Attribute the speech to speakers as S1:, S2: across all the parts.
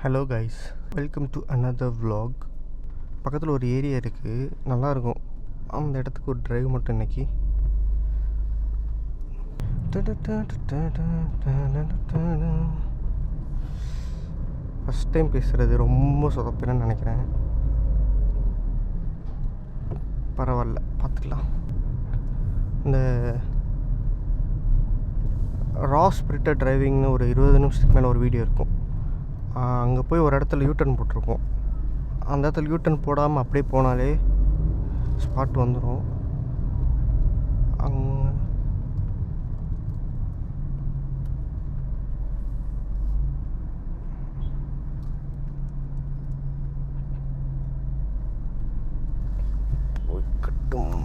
S1: Hello guys, welcome to another vlog. பக்கத்தில் ஒரு area இருக்குது, நல்லாயிருக்கும். அந்த இடத்துக்கு ஒரு டிரைவ் மட்டும் இன்னைக்கு. ஃபஸ்ட் டைம் பேசுகிறது ரொம்ப சொதப்பினு நினைக்கிறேன். பரவாயில்ல, பார்த்துக்கலாம். இந்த ரா ஸ்பிரிட்டட் டிரைவிங்னு ஒரு 20 நிமிஷத்துக்கு மேலே ஒரு வீடியோ இருக்கும். அங்கே போய் ஒரு இடத்துல யூட்டர்ன் போட்டிருக்கோம். அந்த இடத்துல யூட்டர்ன் போடாமல் அப்படியே போனாலே ஸ்பாட் வந்துடும். அங்கே கட்டும்.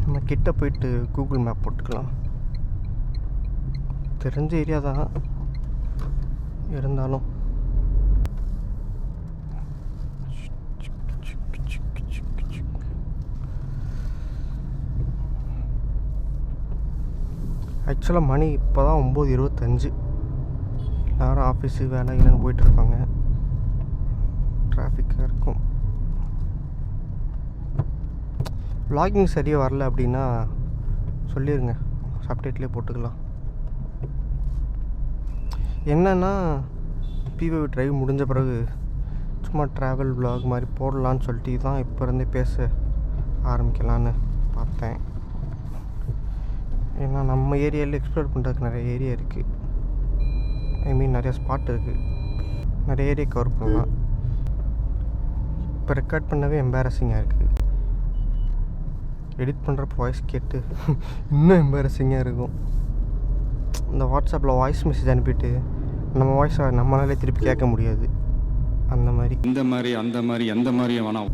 S1: நம்ம கிட்ட போயிட்டு கூகுள் மேப் போட்டுக்கலாம். தெரிஞ்ச ஏரியா தான் இருந்தாலும் ஆக்சுவலாக மணி இப்போ தான் 9:25. எல்லோரும் ஆஃபீஸு வேலை இல்லைன்னு போயிட்டுருப்பாங்க. டிராஃபிக்காக இருக்கும். வ்ளாகிங் சரியாக வரல அப்படின்னா சொல்லிடுங்க, அப்டேட்லேயே போட்டுக்கலாம். என்னென்னா பிவி டிரைவ் முடிஞ்ச பிறகு சும்மா ட்ராவல் வ்ளாக் மாதிரி போடலான்னு சொல்லிட்டு தான் இப்போ இருந்தே பேச ஆரம்பிக்கலான்னு பார்த்தேன். ஏன்னா நம்ம ஏரியாவில் எக்ஸ்ப்ளோர் பண்ணுறதுக்கு நிறைய ஏரியா இருக்குது. ஐ மீன் நிறைய ஸ்பாட் இருக்குது, நிறைய ஏரியா கவர் பண்ணலாம். இப்போ ரெக்கார்ட் பண்ணவே எம்பாரசிங்காக இருக்குது. எடிட் பண்ணுறப்ப வாய்ஸ் கேட்டு இன்னும் எம்பாரசிங்காக இருக்கும். இந்த வாட்ஸ்அப்பில் வாய்ஸ் மெசேஜ் அனுப்பிட்டு நம்ம வாய்ஸை நம்மளாலே திருப்பி கேட்க முடியாது. அந்த மாதிரி
S2: இந்த மாதிரி அந்த மாதிரி எந்த மாதிரியும் வேணாம்.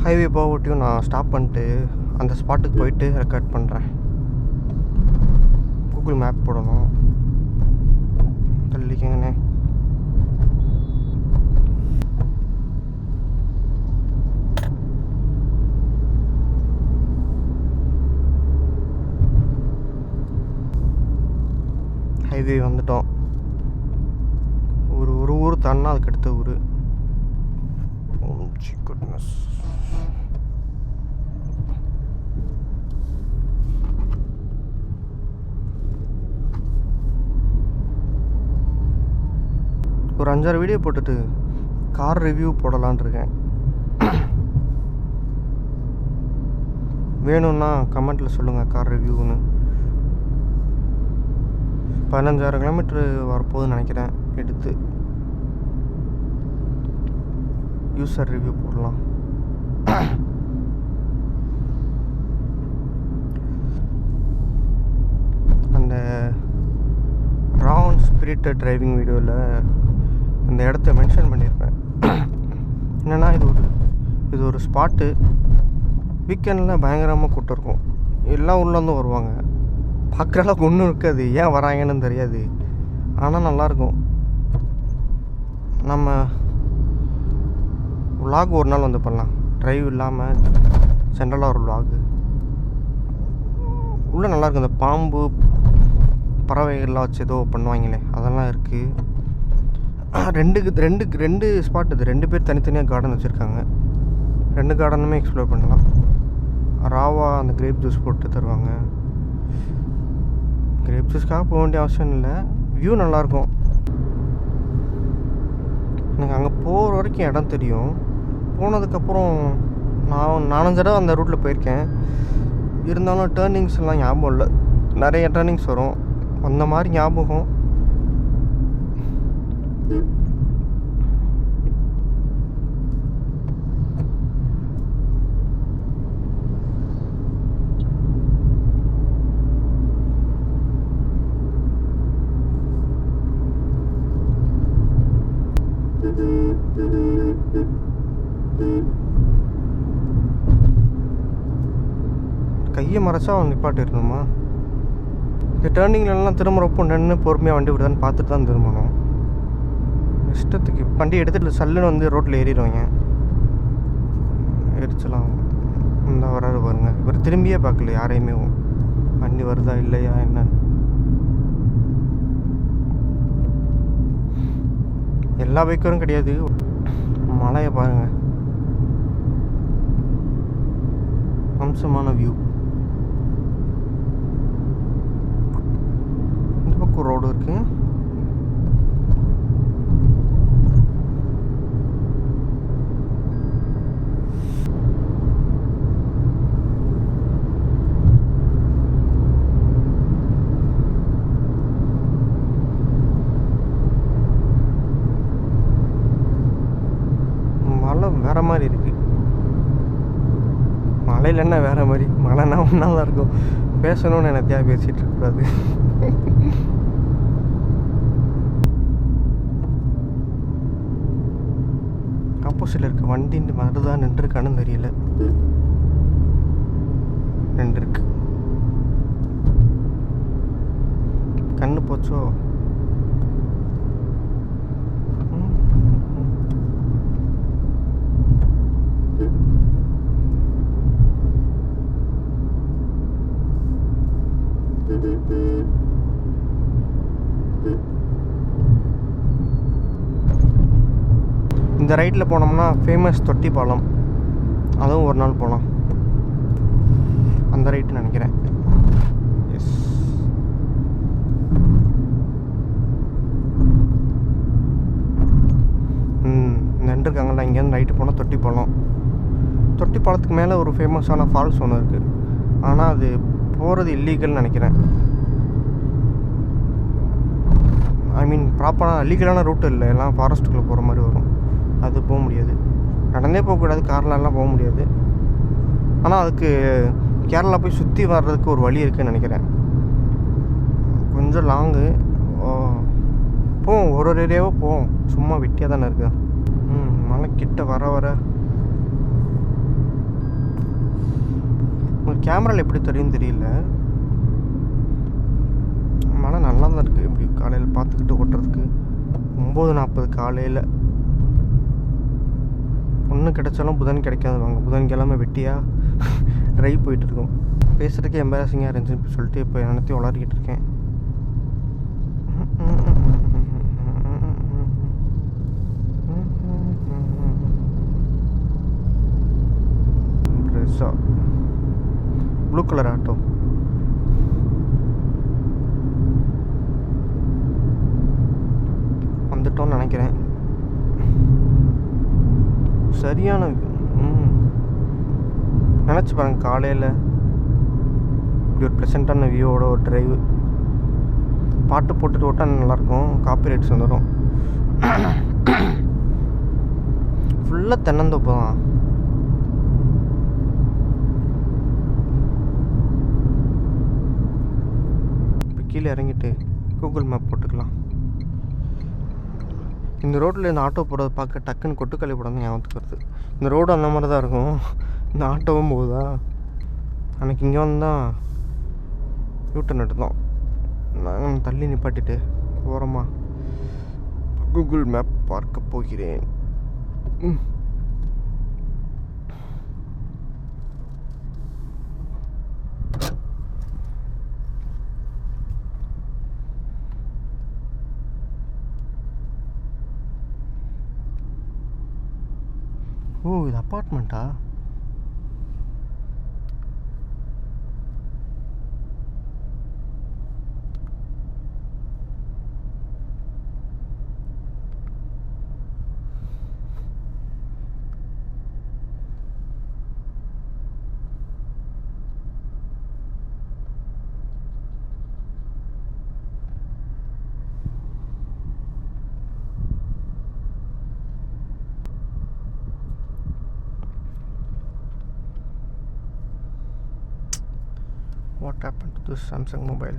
S1: ஹைவே போகட்டியும் நான் ஸ்டாப் பண்ணிட்டு அந்த ஸ்பாட்டுக்கு போயிட்டு ரெக்கார்ட் பண்ணுறேன். கூகுள் மேப் போடணும். தள்ளிக்கங்கண்ணே. ஹைவே வந்துட்டோம். ஒரு ஊர் தாண்டா அதுக்கு அடுத்த ஊர். குட்னஸ். ஒரு 5-6 வீடியோ போட்டுட்டு கார் ரிவ்யூ போடலான் இருக்கேன். வேணும்னா கமெண்ட்டில் சொல்லுங்கள் கார் ரிவ்யூன்னு. 15,000 கிலோமீட்ரு வரப்போகுதுன்னு நினைக்கிறேன். எடுத்து யூசர் ரிவ்யூ போடலாம். அந்த ராவன் ஸ்பிரிட்டட் டிரைவிங் வீடியோவில் இந்த இடத்த மென்ஷன் பண்ணியிருப்பேன். என்னென்னா இது ஒரு ஸ்பாட்டு. வீக்கெண்டில் பயங்கரமாக கூட்டம் இருக்கும். எல்லா ஊர்லேருந்தும் வருவாங்க. பார்க்குற அளவுக்கு ஒன்றும் இருக்காது, ஏன் வராங்கன்னு தெரியாது. ஆனால் நல்லாயிருக்கும். நம்ம விலாக் ஒரு நாள் வந்து பண்ணலாம். ட்ரைவ் இல்லாமல் சென்ட்ரலாக ஒரு விலாகு உள்ளே நல்லாயிருக்கும். இந்த பாம்பு பறவைகள்லாம் வச்சு ஏதோ பண்ணுவாங்களே அதெல்லாம் இருக்குது. ரெண்டு ஸ்பாட் இது. 2 பேர் தனித்தனியாக கார்டன் வச்சுருக்காங்க. 2 கார்டனுமே எக்ஸ்ப்ளோர் பண்ணலாம். ராவா அந்த கிரேப் ஜூஸ் போட்டு தருவாங்க. கிரேப் ஜூஸ்க்காக போக வேண்டிய அவசியம் இல்லை. வியூ நல்லாயிருக்கும். எனக்கு அங்கே போகிற வரைக்கும் இடம் தெரியும். போனதுக்கப்புறம் நான் 4-5 தடவை அந்த ரூட்டில் போயிருக்கேன். இருந்தாலும் டேர்னிங்ஸ் எல்லாம் ஞாபகம் இல்லை. நிறைய டேர்னிங்ஸ் வரும். அந்த மாதிரி ஞாபகம். கையை மறைச்சா அவன் நிப்பாட்டிடணுமா? இந்த டேர்னிங்லலாம் திரும்புறப்போ நின்று பொறுமையாக வண்டி விடுதான்னு பார்த்துட்டு தான் திரும்பணும். இஷ்டத்துக்கு வண்டி எடுத்துகிட்டு சல்லுன்னு வந்து ரோட்டில் ஏறிடுவாங்க. எரிச்சலாம். இந்த வராது பாருங்க, இவர் திரும்பியே பார்க்கல யாரையுமே. வண்டி வருதா இல்லையா என்னன்னு. எல்லா பைக்கரும் கிடையாது. மலையை பாருங்கள், அம்சமான வியூ. இந்த பக்கம் ரோடு இருக்கு. மலை வேற மாதிரி இருக்கு. மலையில் என்ன வேறு மாதிரி, மழைனா ஒன்றா தான் இருக்கும். பேசணும்னு என்னத்தையா பேசிகிட்டு இருக்கக்கூடாது. ஆப்போசிட்டில் இருக்க வண்டி மறுதான் நின்றுருக்கான்னு தெரியல. நின்றுருக்கு. கண்ணு போச்சோ. இந்த ரைட்டில் போனோம்னா ஃபேமஸ் தொட்டி பாலம், அதுவும் ஒரு நாள் போகலாம். அந்த ரைட்டு நினைக்கிறேன். எஸ், நின்றுருக்காங்களா. இங்கேருந்து ரைட்டு போனால் தொட்டி பாலம். தொட்டி பாலத்துக்கு மேலே ஒரு ஃபேமஸான ஃபால்ஸ் ஒன்று இருக்குது. ஆனால் அது போகிறது இல்லீகல்னு நினைக்கிறேன். ஐ மீன் ப்ராப்பரான லீகலான ரூட் இல்லை, எல்லாம் ஃபாரஸ்ட்டுக்குள்ளே போகிற மாதிரி வரும். அது போக முடியாது. நடந்தே போகக்கூடாது, கார்லலாம் போக முடியாது. ஆனால் அதுக்கு கேரளா போய் சுற்றி வர்றதுக்கு ஒரு வழி இருக்குதுன்னு நினைக்கிறேன். கொஞ்சம் லாங்கு போவோம், ஒரு ஏரியாவாக போவோம். சும்மா வெட்டியாக தானே இருக்குது. மலை கிட்ட வர வர உங்களுக்கு கேமராவில் எப்படி தெரியும் தெரியல. மழை நல்லா தான் இருக்குது. இப்படி காலையில் பார்த்துக்கிட்டு ஓட்டுறதுக்கு 9:40 காலையில். ஒன்று கிடைச்சாலும் புதன் கிடைக்காது. வாங்க, புதன்கிழமை வெட்டியாக ட்ரைவ் போயிட்டுருக்கோம். பேசுகிறதுக்கே எம்பாரசிங்காக இருந்துச்சுன்னு சொல்லிட்டு இப்போ என்னத்தையும் வளர்க்கிட்டு இருக்கேன். ட்ரெஸ்ஸா ப்ளூ கலர் ஆட்டோ. வந்துட்டோன்னு நினைக்கிறேன். சரியான நினச்சி பாருங்க, காலையில் இப்படி ஒரு ப்ளசண்ட்டான வியூவோட ஒரு ட்ரைவு. பாட்டு போட்டுட்டு ஓட்டால் நல்லாயிருக்கும். காப்பி ரைட்ஸ் வந்துடும். ஃபுல்லாக தென்னந்தோப்பு தான். இப்போ கீழே இறங்கிட்டு கூகுள் மேப் போட்டுக்கலாம். இந்த ரோட்டில் இந்த ஆட்டோ போகிறத பார்க்க டக்குன்னு கொட்டுக்களி போட ஞாபகத்துக்கு வருது. இந்த ரோடு அந்த மாதிரி தான் இருக்கும். இந்த ஆட்டோவும் போகுதா. அன்றைக்கி இங்கே வந்தால் யூட்டன் எடுத்தோம். நான் தள்ளி நிப்பாட்டிட்டு ஓரமாக கூகுள் மேப் பார்க்க போகிறேன். ஓ, இது அப்பார்ட்மெண்ட்டா? What happened to this Samsung mobile?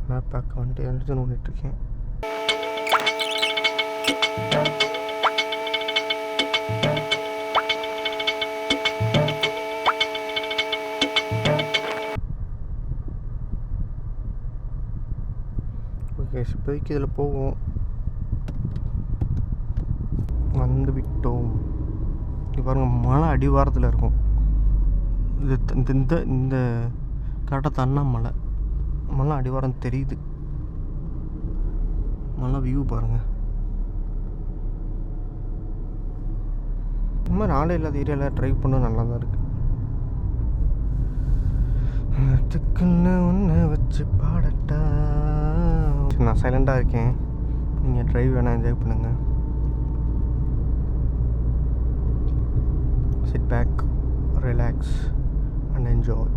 S1: Map பார்க்க வந்துட்டு எழுதுன்னு ஓடிட்டுருக்கேன். கைஸ், இப்போதைக்கு இதில் போவோம். வந்து விட்டோம். இங்கே பாருங்கள், மலை அடிவாரத்தில் இருக்கும். இது இந்த கரெக்டாக தன்னா மலை அடிவாரம் தெரியுது. மலை வியூ பாருங்கள். இந்த மாதிரி ஆளே இல்லாத ஏரியாவில் ட்ரைவ் பண்ண நல்லா தான் இருக்குது. அதுக்குன்னு ஒன்று வச்சு பாடட்டா. நான் சைலண்டாக இருக்கேன், நீங்கள் ட்ரைவ் வேணால் என்ஜாய் பண்ணுங்கள். Sit back, relax and enjoy.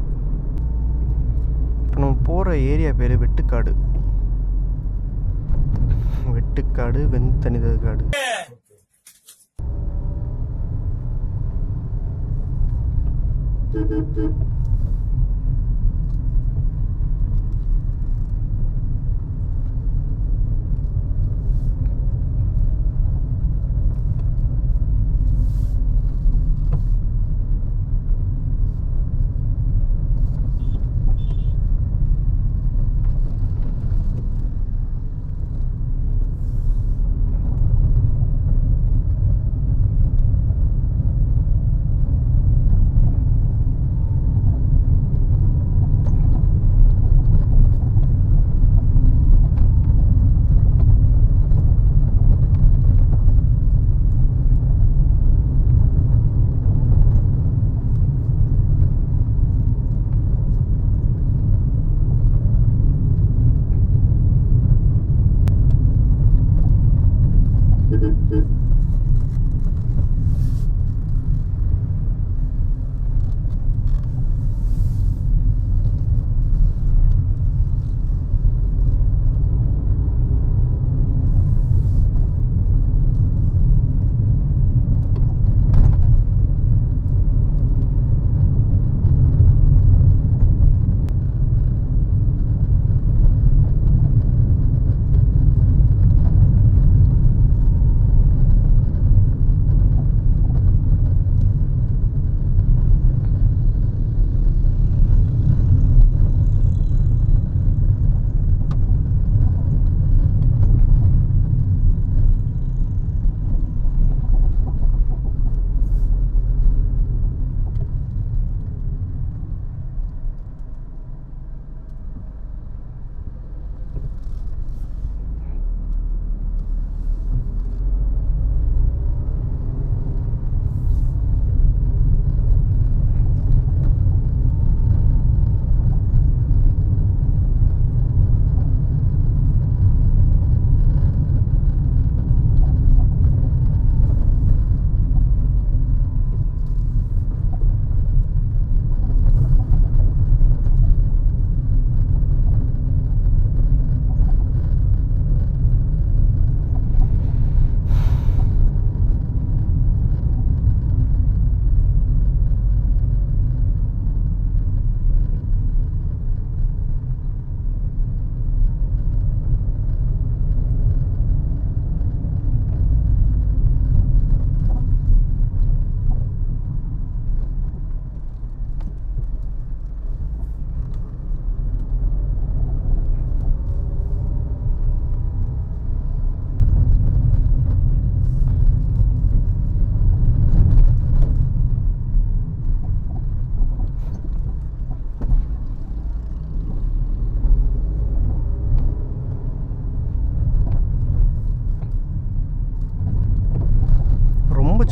S1: இப்போ நம்ம போகிற ஏரியா பேர் வெட்டுக்காடு. வெட்டுக்காடு, வெண்தனிதர் காடு.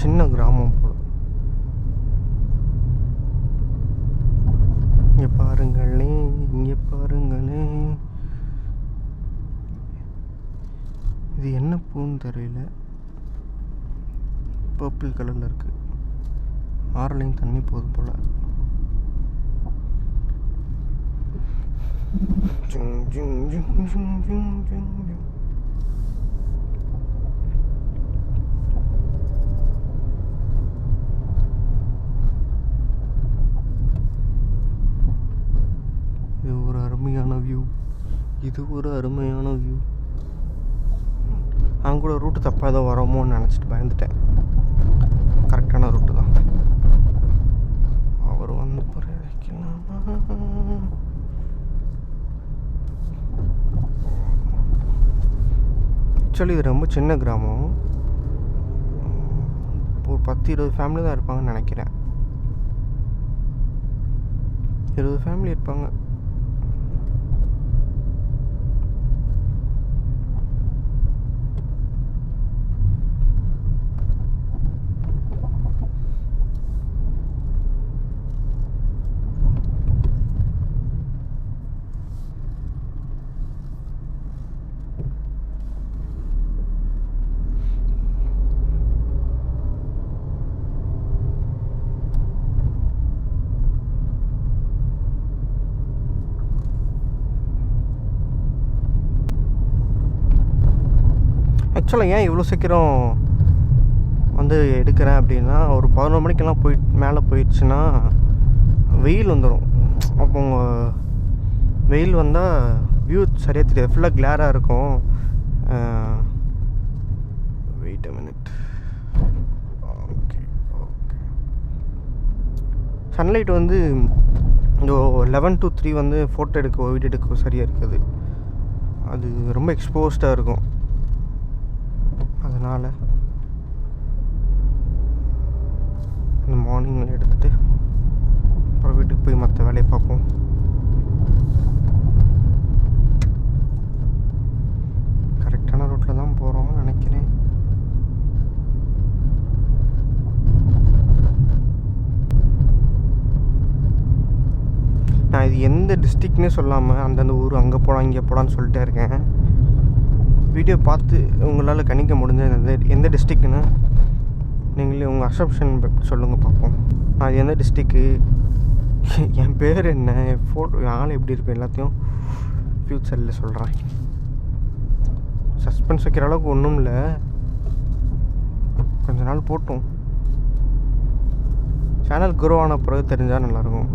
S1: சின்ன கிராமம் போல. இங்கே பாருங்களே, இங்கே பாருங்களே, இது என்ன பூன்னு தெரியல, பர்பிள் கலரில் இருக்குது. ஆறுலையும் தண்ணி போகுது போல். இது ஒரு அருமையான வியூ. அவங்க கூட ரூட்டு தப்பாக ஏதோ வரோமோன்னு நினச்சிட்டு பயந்துட்டேன். கரெக்டான ரூட்டு தான். அவர் வந்து வைக்கலாமா? ஆக்சுவலி இது ரொம்ப சின்ன கிராமம். ஒரு 10-20 ஃபேமிலி தான் இருப்பாங்கன்னு நினைக்கிறேன். 20 ஃபேமிலி இருப்பாங்க. ஆக்சுவலாக ஏன் இவ்வளோ சீக்கிரம் வந்து எடுக்கிறேன் அப்படின்னா, ஒரு 11 மணிக்கெல்லாம் மேலே போயிடுச்சுன்னா வெயில் வந்துடும். அப்போ வெயில் வந்தால் வியூ சரியாக தெரியாது, ஃபுல்லாக கிளாராக இருக்கும். Wait a minute. Okay okay. Sunlight வந்து இந்த 11 to 3 வந்து ஃபோட்டோ எடுக்க வீடியோ எடுக்க சரியாக இருக்குது. அது ரொம்ப எக்ஸ்போஸ்டாக இருக்கும். அதனால் இந்த மார்னிங்கில் எடுத்துகிட்டு அப்புறம் வீட்டுக்கு போய் மற்ற வேலையை பார்ப்போம். கரெக்டான ரூட்டில் தான் போகிறோம்னு நினைக்கிறேன். நான் இது எந்த டிஸ்ட்ரிக்ட்னே சொல்லாமல் அந்தந்த ஊர் அங்கே போகலாம் இங்கே போகலான்னு சொல்லிட்டே இருக்கேன். வீடியோ பார்த்து உங்களால் கணிக்க முடிஞ்ச எந்த டிஸ்ட்ரிக்ட்னு நீங்களே உங்கள் அசப்ஷன் சொல்லுங்கள் பார்ப்போம். அது எந்த டிஸ்ட்ரிக்கு, என் பேர் என்ன, என் ஃபோட்டோ, என் ஆள் எப்படி இருக்கும், எல்லாத்தையும் ஃப்யூச்சரில் சொல்கிறேன். சஸ்பென்ஸ் வைக்கிற அளவுக்கு ஒன்றும் இல்லை, கொஞ்ச நாள் போட்டோம். சேனல் க்ரோ ஆன பிறகு தெரிஞ்சால் நல்லாயிருக்கும்.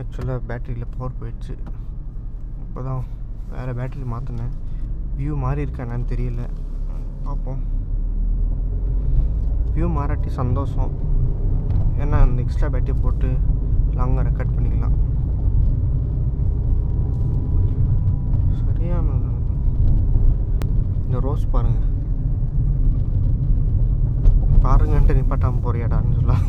S1: ஆக்சுவலாக பேட்டரியில் பவர் போயிடுச்சு. இப்போ தான் வேறு பேட்டரி மாற்றினேன். வியூ மாறி இருக்கா என்னன்னு தெரியல, பார்ப்போம். வியூ மாறாட்டி சந்தோஷம், ஏன்னா அந்த எக்ஸ்ட்ரா பேட்டரி போட்டு லாங்காக ரெக்கார்ட் பண்ணிக்கலாம். சரியான இந்த ரோஸ் பாருங்கன்ட்டு நிப்பாட்டாமல் போறியாடான்னு சொல்லலாம்.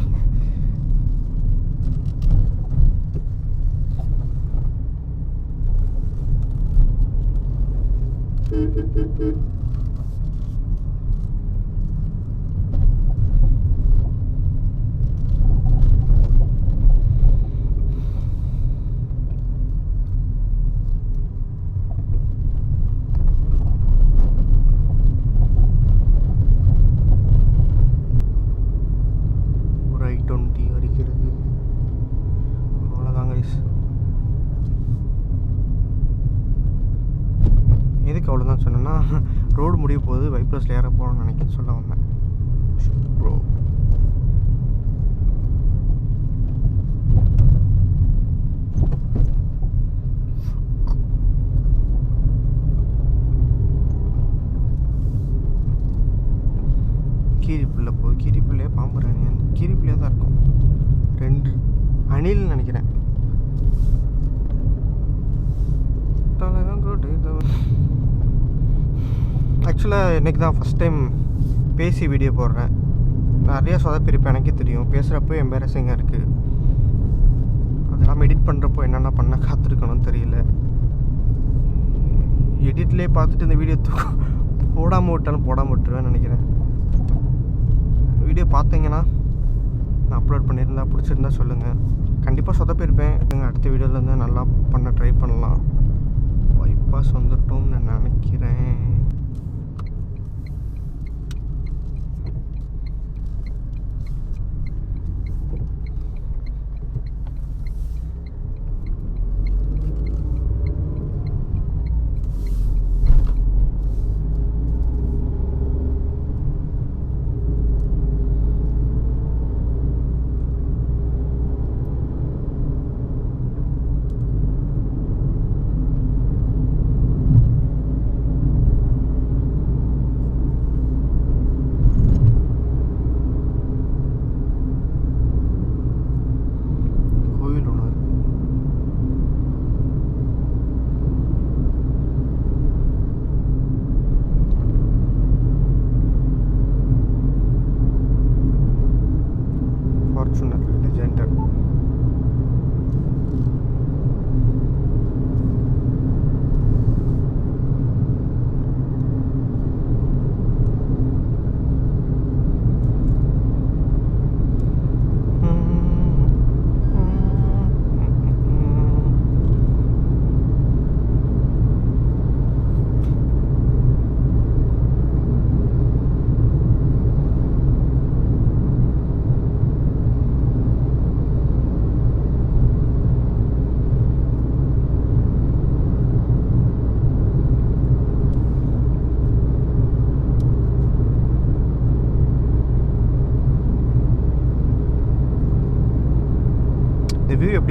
S1: ஒரு I-20 வருகிறது. அவ்வளோதான் கைஸ். எதுக்கு அவ்வளோதான் சொன்னேன்னா, ரோடு முடிய போகுது, பைப்ளஸில் ஏற போகணும்னு நினைக்கிறேன், சொல்ல வந்தேன். ப்ரோ கீரிப்புள்ள போகுது. கீரிப்புள்ளையே பாம்புறானே, அந்த கீரிப்புள்ளையே தான் இருக்கும். 2 அணில்னு நினைக்கிறேன். ஆக்சுவலாக இன்றைக்கி தான் ஃபஸ்ட் டைம் பேசி வீடியோ போடுறேன். நிறையா சொதப்பிருப்பேன், எனக்கே தெரியும். பேசுகிறப்போ எம்பாரசிங்காக இருக்குது. அதெல்லாம் எடிட் பண்ணுறப்போ என்னென்ன பண்ண காத்திருக்கணும்னு தெரியல. எடிட்லேயே பார்த்துட்டு இந்த வீடியோ போடாமல் விட்டுருவேன்னு நினைக்கிறேன். வீடியோ பார்த்தீங்கன்னா நான் அப்லோட் பண்ணியிருந்தா பிடிச்சிருந்தா சொல்லுங்கள். கண்டிப்பாக சொதப்பிருப்பேன். அடுத்த வீடியோலேருந்து நல்லா பண்ண ட்ரை பண்ணலாம். பைபாஸ் வந்துட்டோம்னு நான் நினைக்கிறேன்.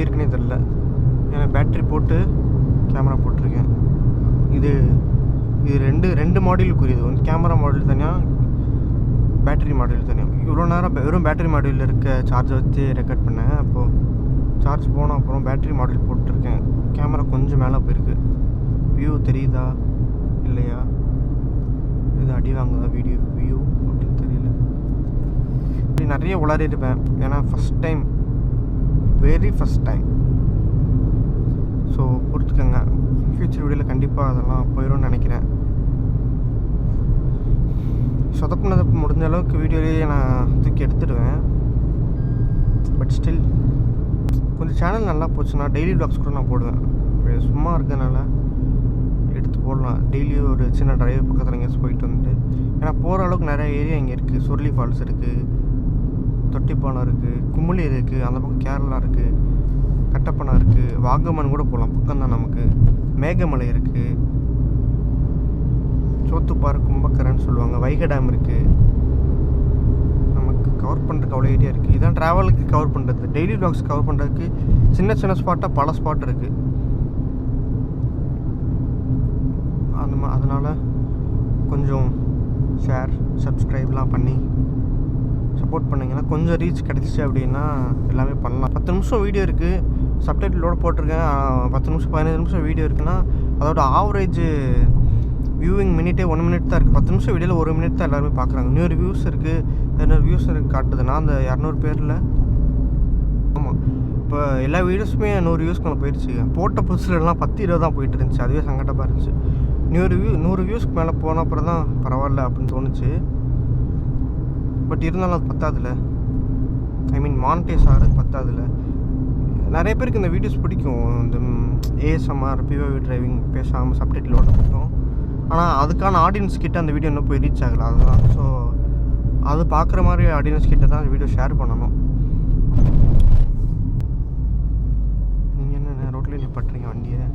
S1: எப்படி இருக்குன்னே தெரில. ஏன்னா பேட்ரி போட்டு கேமரா போட்டிருக்கேன். இது ரெண்டு மாடியூலுக்குரியது. வந்து கேமரா மாடியூல் தனியாக, பேட்டரி மாடியூல் தனியாக. இவ்வளோ நேரம் வெறும் பேட்டரி மாடியூலில் இருக்க சார்ஜை வச்சு ரெக்கார்ட் பண்ணேன். அப்போது சார்ஜ் போன அப்புறம் பேட்டரி மாடியூல் போட்டிருக்கேன். கேமரா கொஞ்சம் மேலே போயிருக்கு. வியூ தெரியுதா இல்லையா, இது அடி வாங்குதா வியூ அப்படின்னு தெரியல. இப்படி நிறைய உளறிருப்பேன். ஏன்னா வெரி ஃபஸ்ட் டைம். ஸோ பொறுத்துக்கங்க. ஃப்யூச்சர் வீடியோவில் கண்டிப்பாக அதெல்லாம் போயிடும்னு நினைக்கிறேன். சொதப்புனது முடிஞ்ச அளவுக்கு வீடியோலேயே நான் தூக்கி எடுத்துடுவேன். பட் ஸ்டில் கொஞ்சம் சேனல் நல்லா போச்சுன்னா டெய்லி வ்ளாக்ஸ் கூட நான் போடுவேன். சும்மா இருக்கனால எடுத்து போடலாம். டெய்லி ஒரு சின்ன டிரைவ் பக்கத்தில் எங்கேயாச்சும் போயிட்டு வந்துட்டு, ஏன்னா போகிற அளவுக்கு நிறைய ஏரியா இங்கே இருக்குது. சுருளி ஃபால்ஸ் இருக்குது, தொட்டிப்பாலம் இருக்குது, குமுளி இருக்குது, அந்த பக்கம் கேரளா இருக்குது, கட்டப்பனா இருக்குது, வாகமன் கூட போகலாம், பக்கம் தான் நமக்கு. மேகமலை இருக்குது, சோத்துப்பாறை, கும்பக்கரைன்னு சொல்லுவாங்க, வைகை டேம் இருக்குது. நமக்கு கவர் பண்ணுறதுக்கு அவ்வளோ ஏரியா இருக்குது. இதான் ட்ராவலுக்கு கவர் பண்ணுறது. டெய்லி வ்ளாக்ஸ் கவர் பண்ணுறதுக்கு சின்ன சின்ன ஸ்பாட்டாக பல ஸ்பாட் இருக்குது. அதனால் கொஞ்சம் ஷேர் சப்ஸ்கிரைப்லாம் பண்ணி சப்போர்ட் பண்ணிங்கன்னா கொஞ்சம் ரீச் கிடச்சிச்சு அப்படின்னா எல்லாமே பண்ணலாம். 10 நிமிஷம் வீடியோ இருக்குது, சப்டைட்டிலோடு போட்டிருக்கேன். 10 நிமிஷம் 15 நிமிஷம் வீடியோ இருக்குன்னா அதோட ஆவரேஜ் வியூவிங் மினிட்டே 1 மினிட் தான் இருக்குது. 10 நிமிஷம் வீடியோவில் 1 மினிட் தான் எல்லாருமே பார்க்குறாங்க. 100 வியூஸ் இருக்குது, 200 வியூஸ் இருக்குது காட்டுதுன்னா அந்த 200 பேரில். ஆமாம், இப்போ எல்லா வீடியோஸுமே 100 வியூஸ்க்கு மேலே போயிடுச்சு. போட்ட புதுசுலலாம் 10-20 தான் போயிட்டு இருந்துச்சு. அதுவே சங்கடமாக இருந்துச்சு. 100 வியூஸ்க்கு மேலே போன அப்புறம் தான் பரவாயில்ல அப்படின்னு தோணுச்சு. பட் இருந்தாலும் அது பத்தாதுல. மானிட்டைஸ் ஆகிறது பத்தாதுல. நிறைய பேருக்கு இந்த வீடியோஸ் பிடிக்கும். இந்த ஏஎஸ்எம்ஆர் பிஓவி டிரைவிங் பேசாமல் சப்டைட்டிலோட பிடிக்கும். ஆனால் அதுக்கான ஆடியன்ஸ் கிட்ட அந்த வீடியோ இன்னும் போய் ரீச் ஆகலை. அதுதான். ஸோ அது பார்க்குற மாதிரி ஆடியன்ஸ் கிட்ட தான் வீடியோ ஷேர் பண்ணணும். நீங்கள் என்ன ரோட்லேயே நிப்பாட்டுறீங்க வண்டியை?